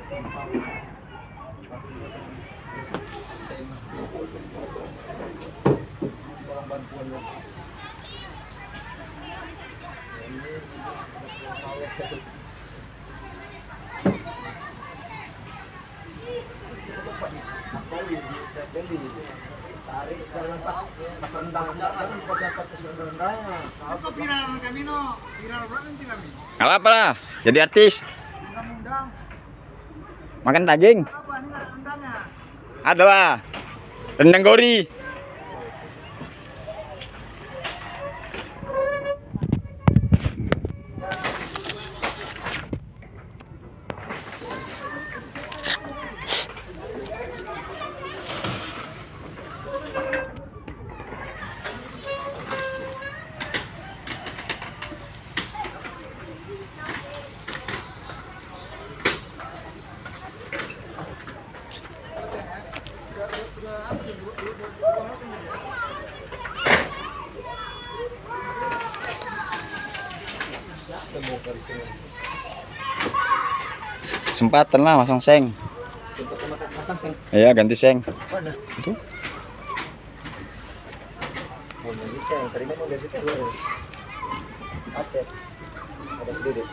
Tarik jangan pas rendang, jangan dapat pas rendangnya. Apa viral kami no? Viral berapa nanti kami? Nggak apa-apa lah, jadi artis. Undang-undang. Makan daging. Apa ini nggak ada rendangnya? Ada lah. Rendang gori. Kesempatan lah masang seng. Pasang seng. Iya, ganti seng. Mana? Itu. Oh, ini seng. Terima mau dari situ. Acet. Ada sedikit.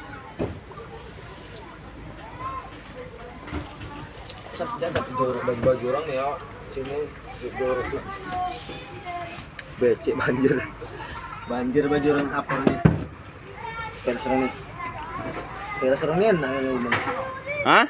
Jangan baju orang ya. Sini jorok tuh. Becek banjir. Banjir baju orang apa nih? Kayak serang nih. Kayak serang nih nah. Hah?